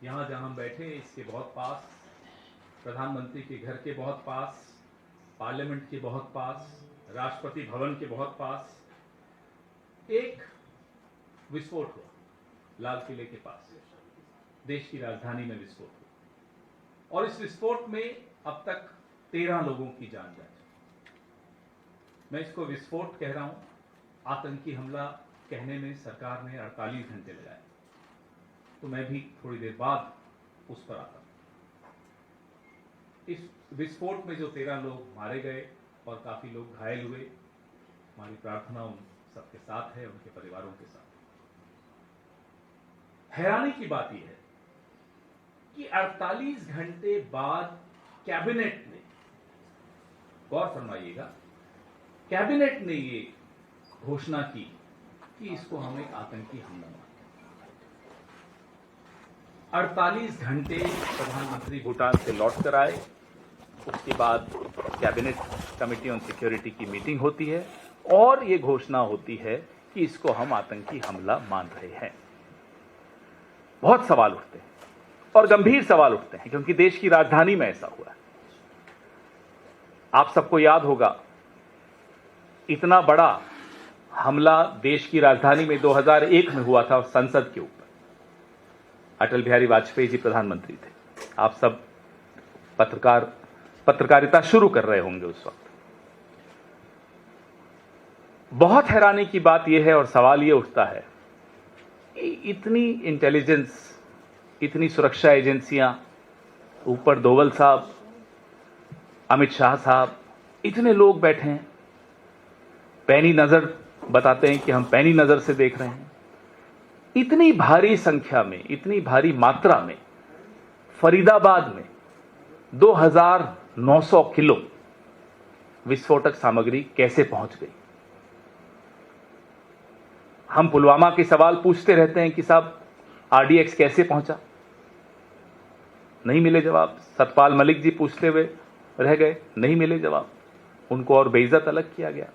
यहाँ जहाँ हम बैठे इसके बहुत पास, प्रधानमंत्री के घर के बहुत पास, पार्लियामेंट के बहुत पास, राष्ट्रपति भवन के बहुत पास एक विस्फोट हुआ। लाल किले के पास देश की राजधानी में विस्फोट हुआ और इस विस्फोट में अब तक 13 लोगों की जान जा चुकी। मैं इसको विस्फोट कह रहा हूं, आतंकी हमला कहने में सरकार ने 48 घंटे लगाए, तो मैं भी थोड़ी देर बाद उस पर आता हूं। इस विस्फोट में जो 13 लोग मारे गए और काफी लोग घायल हुए, हमारी प्रार्थना उन सबके साथ है, उनके परिवारों के साथ। हैरानी की बात यह है कि 48 घंटे बाद कैबिनेट ने, गौर फरमाइएगा, कैबिनेट ने ये घोषणा की कि इसको हम एक आतंकी हमला मानते हैं। 48 घंटे प्रधानमंत्री भूटान से लौट कर आए, उसके बाद कैबिनेट कमेटी ऑन सिक्योरिटी की मीटिंग होती है और ये घोषणा होती है कि इसको हम आतंकी हमला मान रहे हैं। बहुत सवाल उठते हैं और गंभीर सवाल उठते हैं, क्योंकि देश की राजधानी में ऐसा हुआ है। आप सबको याद होगा, इतना बड़ा हमला देश की राजधानी में 2001 में हुआ था, संसद के ऊपर। अटल बिहारी वाजपेयी जी प्रधानमंत्री थे। आप सब पत्रकारिता शुरू कर रहे होंगे उस वक्त। बहुत हैरानी की बात यह है और सवाल यह उठता है, इतनी इंटेलिजेंस, इतनी सुरक्षा एजेंसियां, ऊपर डोवल साहब, अमित शाह साहब, इतने लोग बैठे हैं, पैनी नजर बताते हैं कि हम पैनी नजर से देख रहे हैं। इतनी भारी संख्या में, इतनी भारी मात्रा में फरीदाबाद में 2900 किलो विस्फोटक सामग्री कैसे पहुंच गई? हम पुलवामा के सवाल पूछते रहते हैं कि साहब आरडीएक्स कैसे पहुंचा, नहीं मिले जवाब। सतपाल मलिक जी पूछते हुए रह गए, नहीं मिले जवाब, उनको और बेइज्जत अलग किया गया।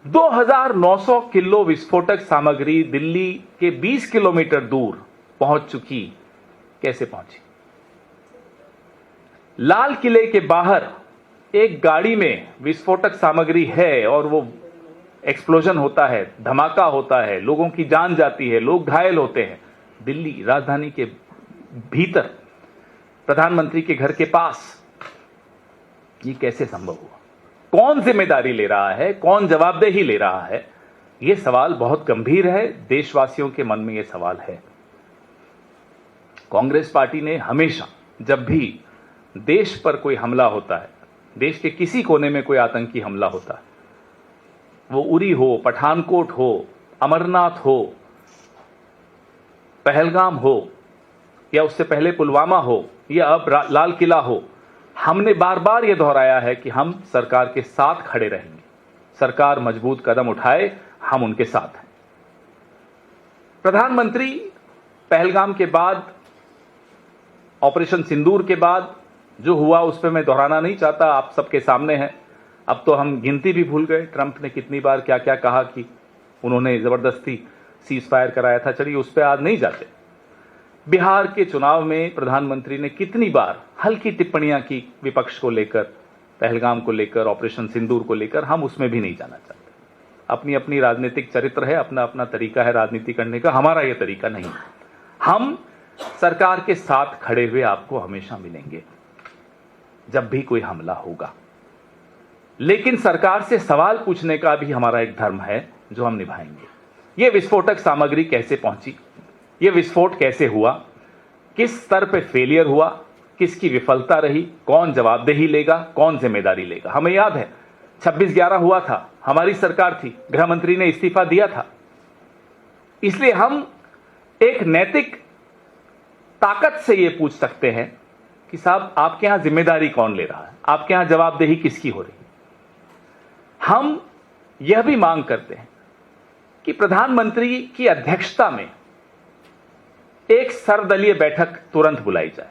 2900 किलो विस्फोटक सामग्री दिल्ली के 20 किलोमीटर दूर पहुंच चुकी, कैसे पहुंची? लाल किले के बाहर एक गाड़ी में विस्फोटक सामग्री है और वो एक्सप्लोजन होता है, धमाका होता है, लोगों की जान जाती है, लोग घायल होते हैं। दिल्ली राजधानी के भीतर, प्रधानमंत्री के घर के पास, ये कैसे संभव हुआ? कौन जिम्मेदारी ले रहा है, कौन जवाबदेही ले रहा है? यह सवाल बहुत गंभीर है, देशवासियों के मन में यह सवाल है। कांग्रेस पार्टी ने हमेशा, जब भी देश पर कोई हमला होता है, देश के किसी कोने में कोई आतंकी हमला होता है, वो उरी हो, पठानकोट हो, अमरनाथ हो, पहलगाम हो, या उससे पहले पुलवामा हो, या अब लाल किला हो, हमने बार बार यह दोहराया है कि हम सरकार के साथ खड़े रहेंगे। सरकार मजबूत कदम उठाए, हम उनके साथ हैं। प्रधानमंत्री पहलगाम के बाद, ऑपरेशन सिंदूर के बाद जो हुआ, उस पर मैं दोहराना नहीं चाहता, आप सबके सामने है। अब तो हम गिनती भी भूल गए, ट्रंप ने कितनी बार क्या क्या कहा कि उन्होंने जबरदस्ती सीज फायर कराया था। चलिए उस पर आज नहीं जाते। बिहार के चुनाव में प्रधानमंत्री ने कितनी बार हल्की टिप्पणियां की विपक्ष को लेकर, पहलगाम को लेकर, ऑपरेशन सिंदूर को लेकर, हम उसमें भी नहीं जाना चाहते। अपनी अपनी राजनीतिक चरित्र है, अपना अपना तरीका है राजनीति करने का, हमारा यह तरीका नहीं। हम सरकार के साथ खड़े हुए आपको हमेशा मिलेंगे जब भी कोई हमला होगा, लेकिन सरकार से सवाल पूछने का भी हमारा एक धर्म है जो हम निभाएंगे। यह विस्फोटक सामग्री कैसे पहुंची, यह विस्फोट कैसे हुआ, किस स्तर पे फेलियर हुआ, किसकी विफलता रही, कौन जवाबदेही लेगा, कौन जिम्मेदारी लेगा? हमें याद है 26/11 हुआ था, हमारी सरकार थी, गृह मंत्री ने इस्तीफा दिया था। इसलिए हम एक नैतिक ताकत से यह पूछ सकते हैं कि साहब आपके यहां जिम्मेदारी कौन ले रहा है, आपके यहां जवाबदेही किसकी हो रही? हम यह भी मांग करते हैं कि प्रधानमंत्री की अध्यक्षता में एक सर्वदलीय बैठक तुरंत बुलाई जाए।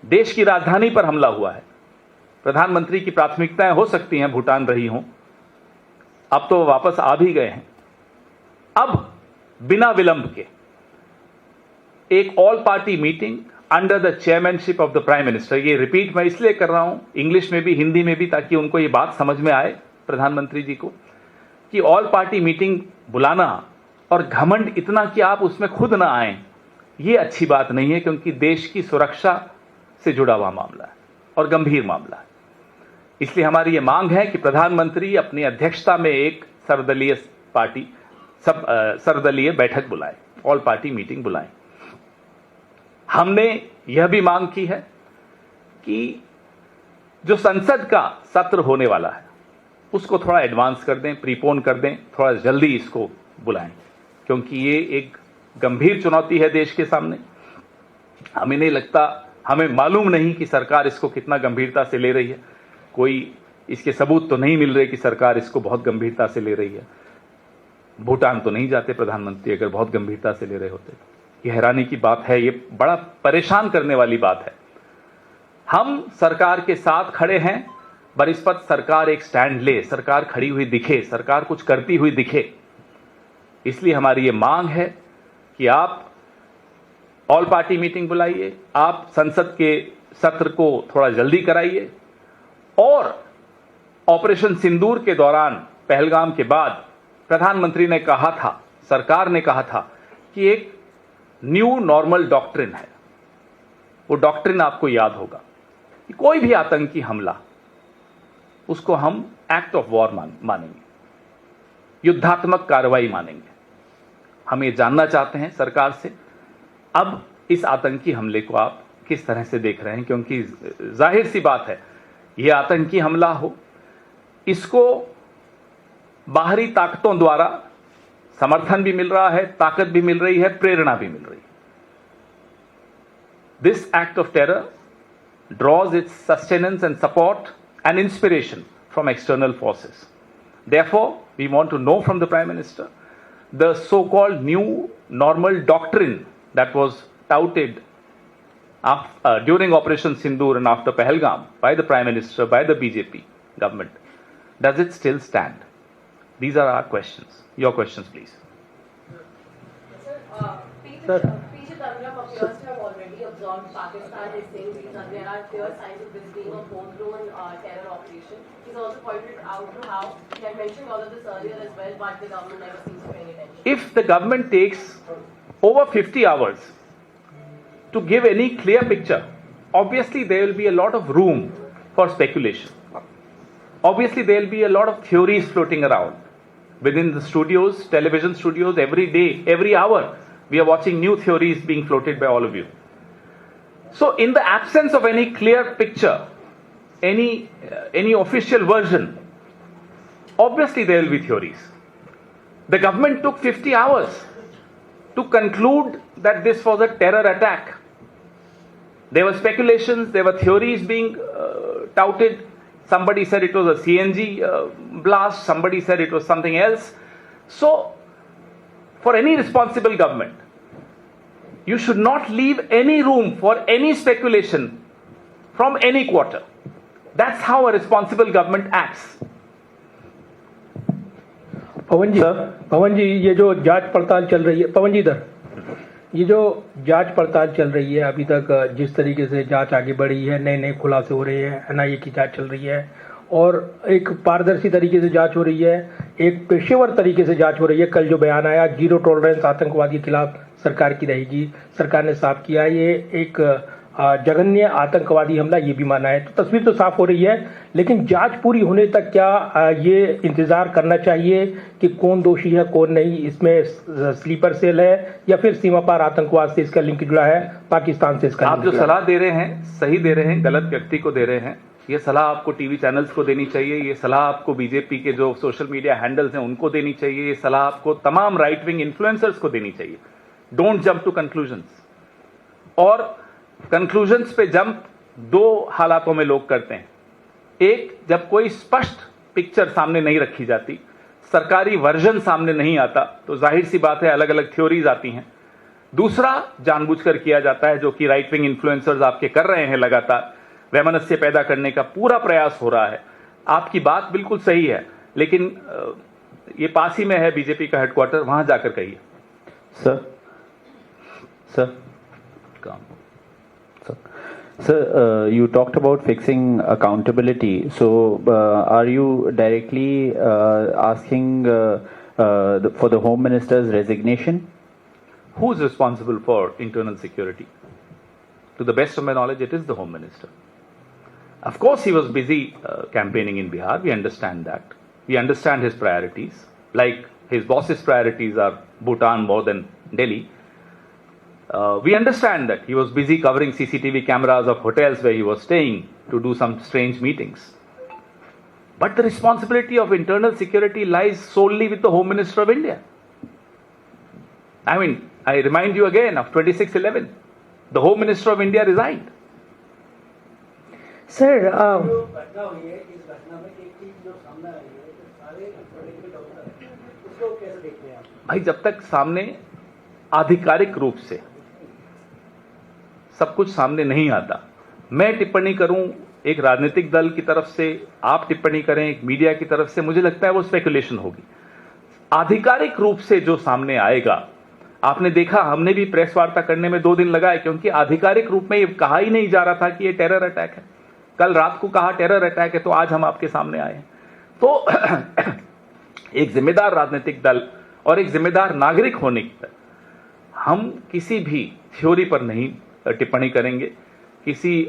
देश की राजधानी पर हमला हुआ है, प्रधानमंत्री की प्राथमिकताएं हो सकती हैं भूटान रही हों, अब तो वापस आ भी गए हैं। अब बिना विलंब के एक all party meeting under the chairmanship of the prime minister, ये रिपीट मैं इसलिए कर रहा हूं इंग्लिश में भी हिंदी में भी, ताकि उनको ये बात समझ में आए प्रधानमंत्री जी को, कि ऑल पार्टी मीटिंग बुलाना और घमंड इतना कि आप उसमें खुद ना आए, ये अच्छी बात नहीं है, क्योंकि देश की सुरक्षा से जुड़ा हुआ मामला है और गंभीर मामला है। इसलिए हमारी ये मांग है कि प्रधानमंत्री अपनी अध्यक्षता में एक सर्वदलीय बैठक बुलाए, ऑल पार्टी मीटिंग बुलाएं। हमने यह भी मांग की है कि जो संसद का सत्र होने वाला है उसको थोड़ा एडवांस कर दें, प्रीपोन कर दें, थोड़ा जल्दी इसको बुलाएं, क्योंकि ये एक गंभीर चुनौती है देश के सामने। हमें नहीं लगता, हमें मालूम नहीं कि सरकार इसको कितना गंभीरता से ले रही है। कोई इसके सबूत तो नहीं मिल रहे कि सरकार इसको बहुत गंभीरता से ले रही है। भूटान तो नहीं जाते प्रधानमंत्री अगर बहुत गंभीरता से ले रहे होते। ये हैरानी की बात है, ये बड़ा परेशान करने वाली बात है। हम सरकार के साथ खड़े हैं, बनिस्पत सरकार एक स्टैंड ले, सरकार खड़ी हुई दिखे, सरकार कुछ करती हुई दिखे। इसलिए हमारी ये मांग है कि आप ऑल पार्टी मीटिंग बुलाइए, आप संसद के सत्र को थोड़ा जल्दी कराइए, और ऑपरेशन सिंदूर के दौरान पहलगाम के बाद प्रधानमंत्री ने कहा था, सरकार ने कहा था कि एक न्यू नॉर्मल डॉक्ट्रिन है। वो डॉक्ट्रिन आपको याद होगा कि कोई भी आतंकी हमला उसको हम एक्ट ऑफ वॉर मानेंगे, युद्धात्मक कार्रवाई मानेंगे। हम ये जानना चाहते हैं सरकार से, अब इस आतंकी हमले को आप किस तरह से देख रहे हैं, क्योंकि जाहिर सी बात है ये आतंकी हमला हो, इसको बाहरी ताकतों द्वारा समर्थन भी मिल रहा है, ताकत भी मिल रही है, प्रेरणा भी मिल रही है। This act of terror draws its sustenance and support and inspiration from external forces. Therefore, we want to know from the Prime Minister the so-called new normal doctrine that was touted during Operation Sindoor and after Pahalgam by the Prime Minister, by the BJP government. Does it still stand? These are our questions. Your questions, please. Sir, PJ Tangram appears to have already absorbed Pakistan. Is saying there are clear signs of this being a homegrown terror operation. He's also pointed out to how he had mentioned all of this earlier as well, but the government never seems to pay any attention. If the government takes over 50 hours to give any clear picture, obviously there will be a lot of room for speculation. Obviously there will be a lot of theories floating around within the studios, television studios. Every day, every hour, we are watching new theories being floated by all of you. So in the absence of any clear picture, any official version, obviously there will be theories. The government took 50 hours to conclude that this was a terror attack. There were speculations, there were theories being touted. Somebody said it was a CNG blast, somebody said it was something else. So, for any responsible government, you should not leave any room for any speculation from any quarter. That's how a responsible government acts. पवन जी ये जो जांच पड़ताल चल रही है, पवन जी इधर, ये जो जांच पड़ताल चल रही है, अभी तक जिस तरीके से जांच आगे बढ़ी है, नए नए खुलासे हो रहे हैं, एनआईए की जांच चल रही है और एक पारदर्शी तरीके से जांच हो रही है, एक पेशेवर तरीके से जांच हो रही है। कल जो बयान आया, जीरो टॉलरेंस आतंकवादी के खिलाफ सरकार की रहेगी, सरकार ने साफ किया ये एक जघन्य आतंकवादी हमला, ये भी माना है। तो तस्वीर तो साफ हो रही है, लेकिन जांच पूरी होने तक क्या ये इंतजार करना चाहिए कि कौन दोषी है कौन नहीं, इसमें स्लीपर सेल है या फिर सीमा पार आतंकवाद से इसका लिंक जुड़ा है, पाकिस्तान से इसका? आप जो सलाह दे रहे हैं सही दे रहे हैं, गलत व्यक्ति को दे रहे हैं। ये सलाह आपको टीवी चैनल्स को देनी चाहिए, ये सलाह आपको बीजेपी के जो सोशल मीडिया हैंडल्स हैं उनको देनी चाहिए, ये सलाह आपको तमाम राइट विंग इन्फ्लुएंसर्स को देनी चाहिए। Don't jump to conclusions. और कंक्लूजन्स पे जंप दो हालातों में लोग करते हैं। एक, जब कोई स्पष्ट पिक्चर सामने नहीं रखी जाती, सरकारी वर्जन सामने नहीं आता, तो जाहिर सी बात है अलग अलग थ्योरीज आती हैं। दूसरा, जानबूझकर किया जाता है, जो कि राइट विंग इन्फ्लुएंसर्स आपके कर रहे हैं, लगातार वैमनस्य पैदा करने का पूरा प्रयास हो रहा है। आपकी बात बिल्कुल सही है, लेकिन ये पास ही में है बीजेपी का हेडक्वार्टर, वहां जाकर कहिए। Sir come. Sir, you talked about fixing accountability. So, are you directly asking for the Home Minister's resignation? Who is responsible for internal security? To the best of my knowledge, it is the Home Minister. Of course, he was busy campaigning in Bihar. We understand that. We understand his priorities. Like his boss's priorities are Bhutan more than Delhi. We understand that he was busy covering CCTV cameras of hotels where he was staying to do some strange meetings. But the responsibility of internal security lies solely with the Home Minister of India. I mean, I remind you again of 26/11. The Home Minister of India resigned. Sir जो घटना हुई है इस घटना में एक चीज जो सामने आई है कि सारे मेडिकल डॉक्टर उसको कैसे देखते हैं आप? भाई जब तक सामने आधिकारिक रूप से सब कुछ सामने नहीं आता, मैं टिप्पणी करूं एक राजनीतिक दल की तरफ से, आप टिप्पणी करें एक मीडिया की तरफ से, मुझे लगता है वो स्पेकुलेशन होगी। आधिकारिक रूप से जो सामने आएगा, आपने देखा हमने भी प्रेस वार्ता करने में 2 दिन लगाए, क्योंकि आधिकारिक रूप में ये कहा ही नहीं जा रहा था कि ये टेरर अटैक है। कल रात को कहा टेरर अटैक है, तो आज हम आपके सामने आए हैं। तो एक जिम्मेदार राजनीतिक दल और एक जिम्मेदार नागरिक होने की हम किसी भी थ्योरी पर नहीं टिप्पणी करेंगे, किसी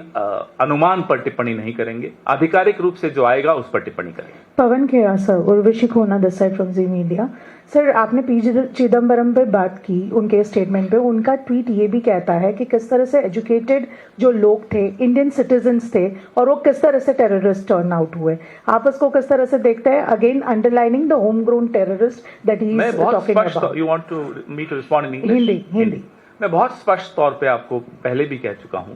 अनुमान पर टिप्पणी नहीं करेंगे। आधिकारिक रूप से जो आएगा उस पर टिप्पणी करेंगे। पवन खेरा sir, Urvashi Khona this side from Zee Media. Sir, आपने पी चिदम्बरम पे बात की, उनके स्टेटमेंट पे उनका ट्वीट ये भी कहता है कि किस तरह से एजुकेटेड जो लोग थे, इंडियन सिटीजन्स थे, और वो किस तरह से टेररिस्ट टर्न आउट हुए। आप उसको किस तरह से देखते हैं? Again underlining the home grown terrorist that he is talking about. You want to me to respond in English? Hindi. मैं बहुत स्पष्ट तौर पे आपको पहले भी कह चुका हूं,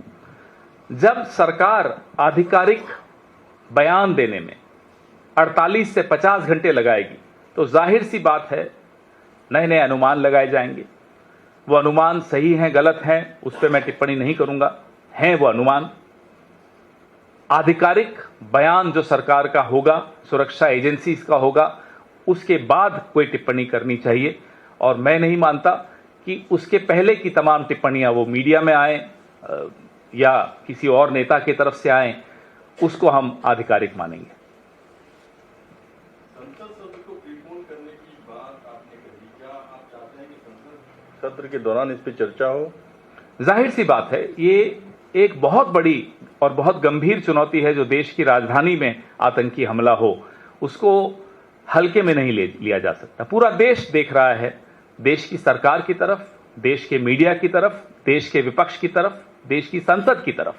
जब सरकार आधिकारिक बयान देने में 48 से 50 घंटे लगाएगी, तो जाहिर सी बात है नए नए अनुमान लगाए जाएंगे। वो अनुमान सही हैं गलत हैं उस पर मैं टिप्पणी नहीं करूंगा, हैं वो अनुमान। आधिकारिक बयान जो सरकार का होगा, सुरक्षा एजेंसीज का होगा, उसके बाद कोई टिप्पणी करनी चाहिए। और मैं नहीं मानता कि उसके पहले की तमाम टिप्पणियां वो मीडिया में आए या किसी और नेता की तरफ से आए, उसको हम आधिकारिक मानेंगे। संसद सत्र को प्रीपोन करने की बात आपने कही, क्या आप चाहते हैं कि संसद सत्र के दौरान इस पर चर्चा हो? जाहिर सी बात है, ये एक बहुत बड़ी और बहुत गंभीर चुनौती है। जो देश की राजधानी में आतंकी हमला हो, उसको हल्के में नहीं लिया जा सकता। पूरा देश देख रहा है, देश की सरकार की तरफ, देश के मीडिया की तरफ, देश के विपक्ष की तरफ, देश की संसद की तरफ।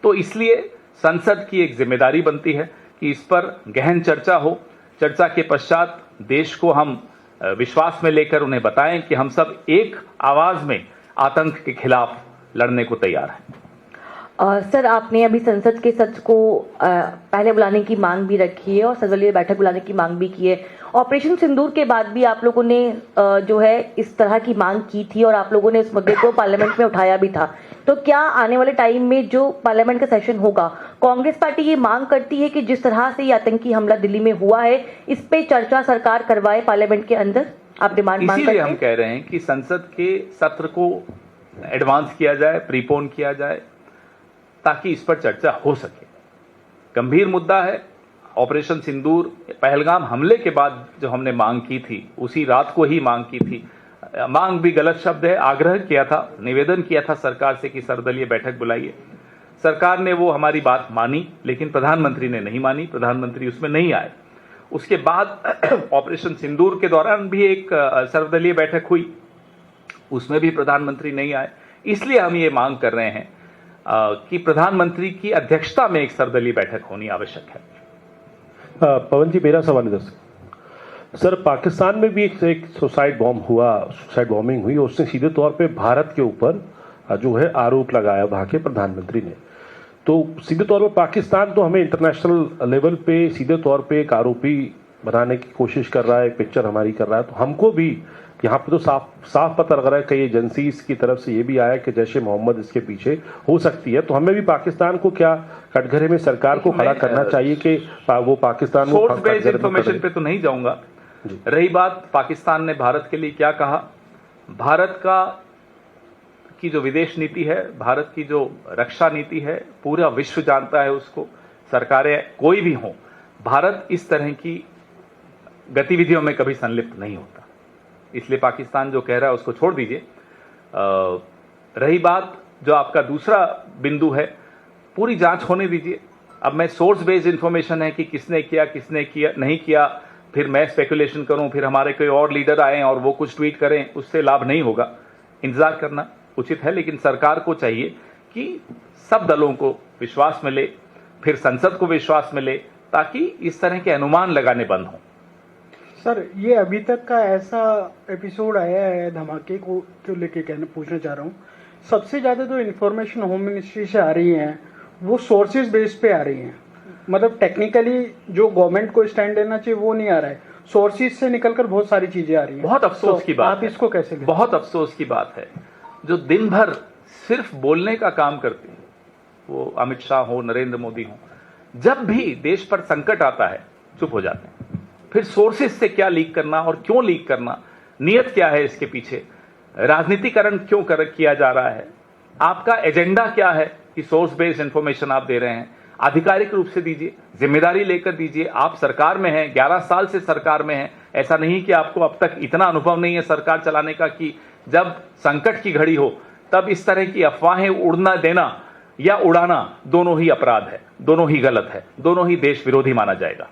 तो इसलिए संसद की एक जिम्मेदारी बनती है कि इस पर गहन चर्चा हो। चर्चा के पश्चात देश को हम विश्वास में लेकर उन्हें बताएं कि हम सब एक आवाज में आतंक के खिलाफ लड़ने को तैयार हैं। सर, आपने अभी संसद के सत्र को पहले बुलाने की मांग भी रखी है और सर्वदलीय बैठक बुलाने की मांग भी की है। ऑपरेशन सिंदूर के बाद भी आप लोगों ने जो है इस तरह की मांग की थी और आप लोगों ने इस मुद्दे को पार्लियामेंट में उठाया भी था। तो क्या आने वाले टाइम में जो पार्लियामेंट का सेशन होगा, कांग्रेस पार्टी ये मांग करती है कि जिस तरह से ये आतंकी हमला दिल्ली में हुआ है, इस पे चर्चा सरकार करवाए पार्लियामेंट के अंदर? आप डिमांड मांग इसीलिए हम कह रहे हैं कि संसद के सत्र को एडवांस किया जाए, प्रीपोन किया जाए, ताकि इस पर चर्चा हो सके। गंभीर मुद्दा है। ऑपरेशन सिंदूर, पहलगाम हमले के बाद जो हमने मांग की थी, उसी रात को ही मांग की थी। मांग भी गलत शब्द है, आग्रह किया था, निवेदन किया था सरकार से कि सर्वदलीय बैठक बुलाइए। सरकार ने वो हमारी बात मानी, लेकिन प्रधानमंत्री ने नहीं मानी, प्रधानमंत्री उसमें नहीं आए। उसके बाद ऑपरेशन सिंदूर के दौरान भी एक सर्वदलीय बैठक हुई, उसमें भी प्रधानमंत्री नहीं आए। इसलिए हम ये मांग कर रहे हैं कि प्रधानमंत्री की अध्यक्षता में एक सर्वदलीय बैठक होनी आवश्यक है। पवन जी, मेरा सवाल है सर, पाकिस्तान में भी एक सुसाइड बॉम्बिंग हुई, उसने सीधे तौर पे भारत के ऊपर जो है आरोप लगाया वहां के प्रधानमंत्री ने। तो सीधे तौर पे पाकिस्तान तो हमें इंटरनेशनल लेवल पे सीधे तौर पे एक आरोपी बनाने की कोशिश कर रहा है, पिक्चर हमारी कर रहा है। तो हमको भी यहाँ पे तो साफ पता लग रहा है, कई एजेंसीज की तरफ से ये भी आया कि जैश ए मोहम्मद इसके पीछे हो सकती है। तो हमें भी पाकिस्तान को क्या कटघरे में सरकार को खड़ा करना चाहिए कि वो पाकिस्तान सोर्स बेस्ड इंफॉर्मेशन पे तो नहीं जाऊंगा। रही बात पाकिस्तान ने भारत के लिए क्या कहा, भारत का की जो विदेश नीति है, भारत की जो रक्षा नीति है, पूरा विश्व जानता है उसको। सरकारें कोई भी हों, भारत इस तरह की गतिविधियों में कभी संलिप्त नहीं होता। इसलिए पाकिस्तान जो कह रहा है उसको छोड़ दीजिए। रही बात जो आपका दूसरा बिंदु है, पूरी जांच होने दीजिए। अब मैं सोर्स बेस्ड इंफॉर्मेशन है कि किसने किया नहीं किया, फिर मैं स्पेकुलेशन करूं, फिर हमारे कोई और लीडर आए और वो कुछ ट्वीट करें, उससे लाभ नहीं होगा। इंतजार करना उचित है, लेकिन सरकार को चाहिए कि सब दलों को विश्वास मिले, फिर संसद को विश्वास मिले, ताकि इस तरह के अनुमान लगाने बंद हों। सर, ये अभी तक का ऐसा एपिसोड आया है धमाके को लेके पूछना चाह रहा हूँ। सबसे ज्यादा जो इन्फॉर्मेशन होम मिनिस्ट्री से आ रही है वो सोर्सेज बेस पे आ रही है। मतलब टेक्निकली जो गवर्नमेंट को स्टैंड लेना चाहिए वो नहीं आ रहा है, सोर्सेज से निकलकर बहुत सारी चीजें आ रही हैं। बहुत अफसोस की बात आप इसको कैसे लेते? बहुत अफसोस की बात है, जो दिन भर सिर्फ बोलने का काम करते हैं, वो अमित शाह हो, नरेंद्र मोदी हो, जब भी देश पर संकट आता है चुप हो जाते हैं। फिर सोर्सेज से क्या लीक करना और क्यों लीक करना, नियत क्या है इसके पीछे, राजनीतिकरण क्यों किया जा रहा है, आपका एजेंडा क्या है कि सोर्स बेस्ड इंफॉर्मेशन आप दे रहे हैं, आधिकारिक रूप से दीजिए, जिम्मेदारी लेकर दीजिए। आप सरकार में हैं, 11 साल से सरकार में हैं, ऐसा नहीं कि आपको अब तक इतना अनुभव नहीं है सरकार चलाने का कि जब संकट की घड़ी हो तब इस तरह की अफवाहें उड़ना देना या उड़ाना दोनों ही अपराध है, दोनों ही गलत है, दोनों ही देश विरोधी माना जाएगा।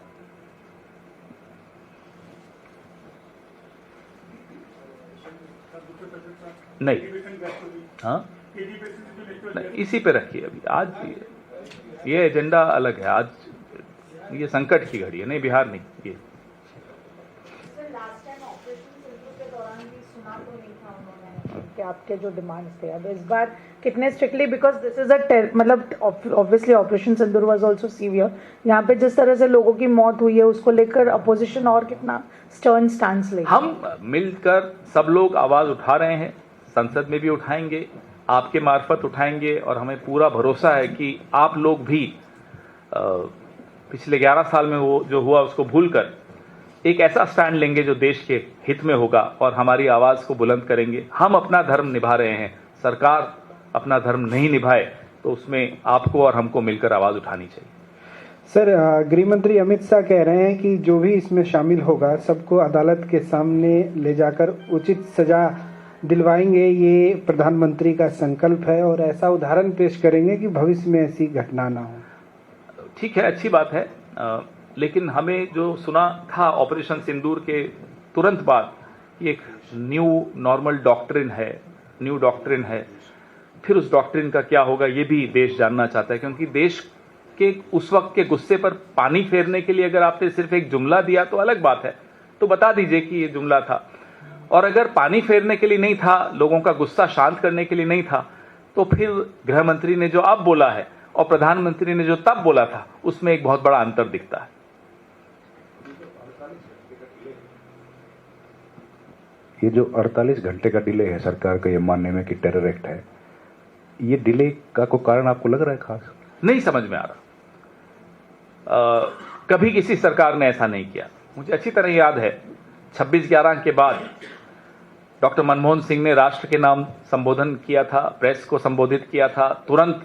नहीं, हाँ नहीं, इसी पे रखिए अभी। आज ये एजेंडा अलग है, आज ये संकट की घड़ी है, नहीं बिहार नहीं ये। लास्ट टाइम ऑपरेशन सिंदूर के दौरान भी सुना तो नहीं था उन्होंने कि आपके जो डिमांड्स थे। अब इस बार कितने स्ट्रिक्टली, बिकॉज दिस इज मतलब obviously operation Sindoor was also severe, यहाँ पे जिस तरह से लोगों की मौत हुई है उसको लेकर अपोजिशन और कितना स्टर्न स्टैंड लेगा? हम मिलकर सब लोग आवाज उठा रहे हैं, संसद में भी उठाएंगे, आपके मार्फत उठाएंगे, और हमें पूरा भरोसा है कि आप लोग भी पिछले 11 साल में वो जो हुआ उसको भूलकर एक ऐसा स्टैंड लेंगे जो देश के हित में होगा और हमारी आवाज को बुलंद करेंगे। हम अपना धर्म निभा रहे हैं, सरकार अपना धर्म नहीं निभाए तो उसमें आपको और हमको मिलकर आवाज उठानी चाहिए। सर, गृह मंत्री अमित शाह कह रहे हैं कि जो भी इसमें शामिल होगा सबको अदालत के सामने ले जाकर उचित सजा दिलवाएंगे। ये प्रधानमंत्री का संकल्प है और ऐसा उदाहरण पेश करेंगे कि भविष्य में ऐसी घटना ना हो। ठीक है, अच्छी बात है, लेकिन हमें जो सुना था ऑपरेशन सिंदूर के तुरंत बाद, ये एक न्यू नॉर्मल डॉक्ट्रिन है, न्यू डॉक्ट्रिन है। फिर उस डॉक्ट्रिन का क्या होगा ये भी देश जानना चाहता है, क्योंकि देश के उस वक्त के गुस्से पर पानी फेरने के लिए अगर आपने सिर्फ एक जुमला दिया तो अलग बात है, तो बता दीजिए कि ये जुमला था। और अगर पानी फेरने के लिए नहीं था, लोगों का गुस्सा शांत करने के लिए नहीं था, तो फिर गृह मंत्री ने जो अब बोला है और प्रधानमंत्री ने जो तब बोला था उसमें एक बहुत बड़ा अंतर दिखता है। ये जो 48 घंटे का डिले है सरकार का ये मानने में कि टेरर एक्ट है, ये डिले का कोई कारण आपको लग रहा है खास? नहीं समझ में आ रहा। कभी किसी सरकार ने ऐसा नहीं किया। मुझे अच्छी तरह याद है 26/11 के बाद डॉक्टर मनमोहन सिंह ने राष्ट्र के नाम संबोधन किया था, प्रेस को संबोधित किया था, तुरंत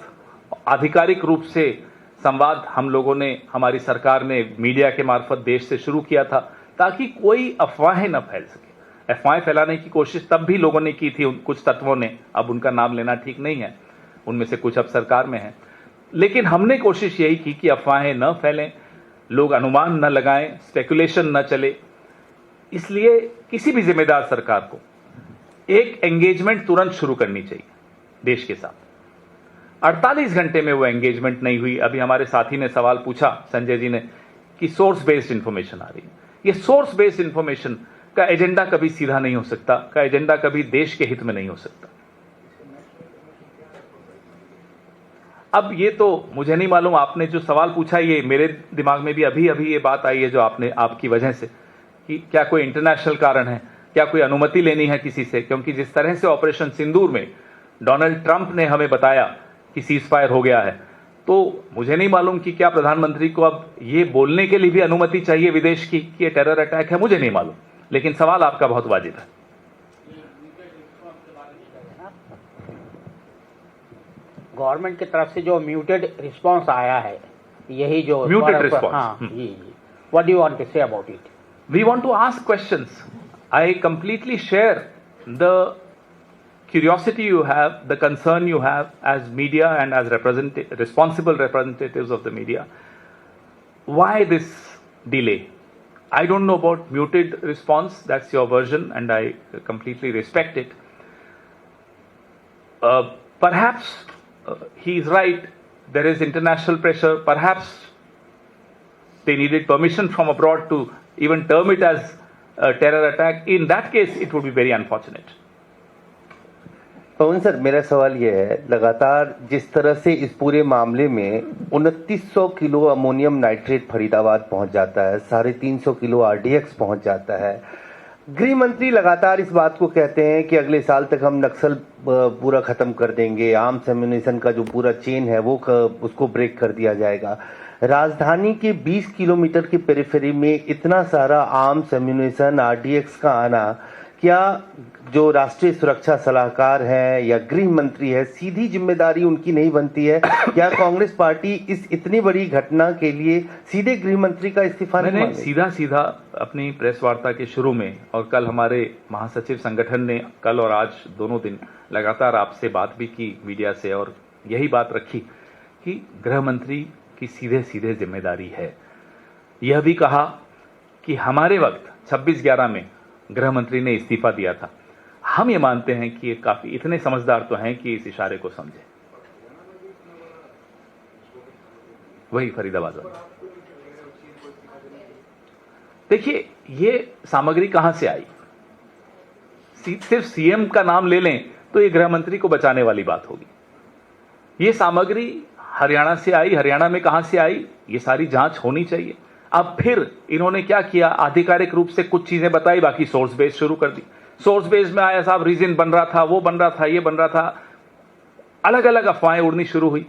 आधिकारिक रूप से संवाद हम लोगों ने, हमारी सरकार ने मीडिया के मार्फत देश से शुरू किया था ताकि कोई अफवाहें न फैल सके। अफवाहें फैलाने की कोशिश तब भी लोगों ने की थी, कुछ तत्वों ने, अब उनका नाम लेना ठीक नहीं है, उनमें से कुछ अब सरकार में है, लेकिन हमने कोशिश यही की कि अफवाहें न फैलें, लोग अनुमान न लगाएं, स्पेकुलेशन न चले। इसलिए किसी भी जिम्मेदार सरकार को एक एंगेजमेंट तुरंत शुरू करनी चाहिए देश के साथ। 48 घंटे में वो एंगेजमेंट नहीं हुई। अभी हमारे साथी ने सवाल पूछा, संजय जी ने, कि सोर्स बेस्ड इंफॉर्मेशन आ रही है। ये सोर्स बेस्ड इंफॉर्मेशन का एजेंडा कभी सीधा नहीं हो सकता, का एजेंडा कभी देश के हित में नहीं हो सकता। अब ये तो मुझे नहीं मालूम, आपने जो सवाल पूछा ये मेरे दिमाग में भी अभी अभी ये बात आई है जो आपने, आपकी वजह से, कि क्या कोई इंटरनेशनल कारण है, क्या कोई अनुमति लेनी है किसी से, क्योंकि जिस तरह से ऑपरेशन सिंदूर में डोनाल्ड ट्रंप ने हमें बताया कि सीज फायर हो गया है, तो मुझे नहीं मालूम कि क्या प्रधानमंत्री को अब ये बोलने के लिए भी अनुमति चाहिए विदेश की कि ये टेरर अटैक है, मुझे नहीं मालूम, लेकिन सवाल आपका बहुत वाजिब है। गवर्नमेंट की तरफ से जो म्यूटेड रिस्पांस आया है, यही जो Muted response. हाँ जी जी, what do you want to say about it? We want to ask questions. I completely share the curiosity you have, the concern you have as media and as responsible representatives of the media. Why this delay? I don't know about muted response. That's your version, and I completely respect it. Perhaps he is right. There is international pressure. Perhaps they needed permission from abroad to even term it as a terror attack. In that case, it would be very unfortunate. Pawan sir, मेरा सवाल यह है, लगातार जिस तरह से इस पूरे मामले में 2900 किलो अमोनियम नाइट्रेट फरीदाबाद पहुंच जाता है, 350 किलो आरडीएक्स पहुंच जाता है, गृह मंत्री लगातार इस बात को कहते हैं कि अगले साल तक हम नक्सल पूरा खत्म कर देंगे, आर्म्स एम्यूनिशन का जो पूरा चेन है वो उसको ब्रेक कर दिया जाएगा। राजधानी के 20 किलोमीटर की पेरिफेरी में इतना सारा आर्म्स एम्यूनिशन आरडीएक्स का आना, क्या जो राष्ट्रीय सुरक्षा सलाहकार हैं या गृह मंत्री है, सीधी जिम्मेदारी उनकी नहीं बनती है? क्या कांग्रेस पार्टी इस इतनी बड़ी घटना के लिए सीधे गृह मंत्री का इस्तीफा नहीं मांगेगी? सीधा सीधा अपनी प्रेस वार्ता के शुरू में और कल हमारे महासचिव संगठन ने कल और आज दोनों दिन लगातार आपसे बात भी की मीडिया से, और यही बात रखी कि गृह मंत्री की सीधे सीधे जिम्मेदारी है। यह भी कहा कि हमारे वक्त 26/11 में गृह मंत्री ने इस्तीफा दिया था। हम ये मानते हैं कि ये काफी इतने समझदार तो हैं कि इस इशारे को समझे। वही फरीदाबाद वाला। देखिए, ये सामग्री कहां से आई? सिर्फ सीएम का नाम ले लें तो ये गृह मंत्री को बचाने वाली बात होगी। ये सामग्री हरियाणा से आई। हरियाणा में कहां से आई, ये सारी जांच होनी चाहिए। अब फिर इन्होंने क्या किया, आधिकारिक रूप से कुछ चीजें बताई, बाकी सोर्स बेस शुरू कर दी। सोर्स बेस में आया साहब रीजन बन रहा था, वो बन रहा था, ये बन रहा था, अलग अलग अफवाहें उड़नी शुरू हुई।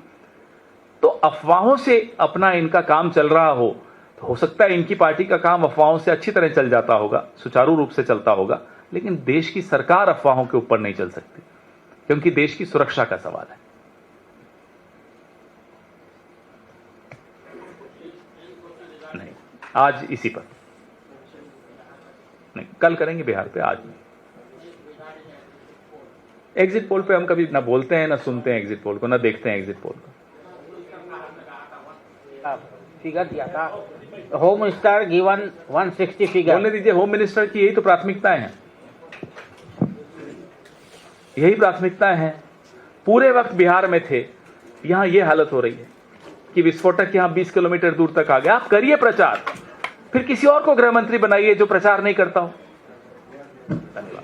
तो अफवाहों से अपना इनका काम चल रहा हो तो हो सकता है इनकी पार्टी का काम अफवाहों से अच्छी तरह चल जाता होगा, सुचारू रूप से चलता होगा, लेकिन देश की सरकार अफवाहों के ऊपर नहीं चल सकती, क्योंकि देश की सुरक्षा का सवाल है। नहीं, आज इसी पर नहीं, कल करेंगे बिहार पे, आज नहीं। एग्जिट पोल पे हम कभी ना बोलते हैं, ना सुनते हैं एग्जिट पोल को, ना देखते हैं एग्जिट पोल को। फिगर दिया था, होम मिनिस्टर गिवन 160 फिगर। बोलने दीजिए, होम मिनिस्टर की यही तो प्राथमिकताएं हैं, यही प्राथमिकताएं हैं। पूरे वक्त बिहार में थे, यहां ये हालत हो रही है कि विस्फोटक यहां 20 किलोमीटर दूर तक आ गया। आप करिए प्रचार, फिर किसी और को गृह मंत्री बनाइए जो प्रचार नहीं करता हो। धन्यवाद।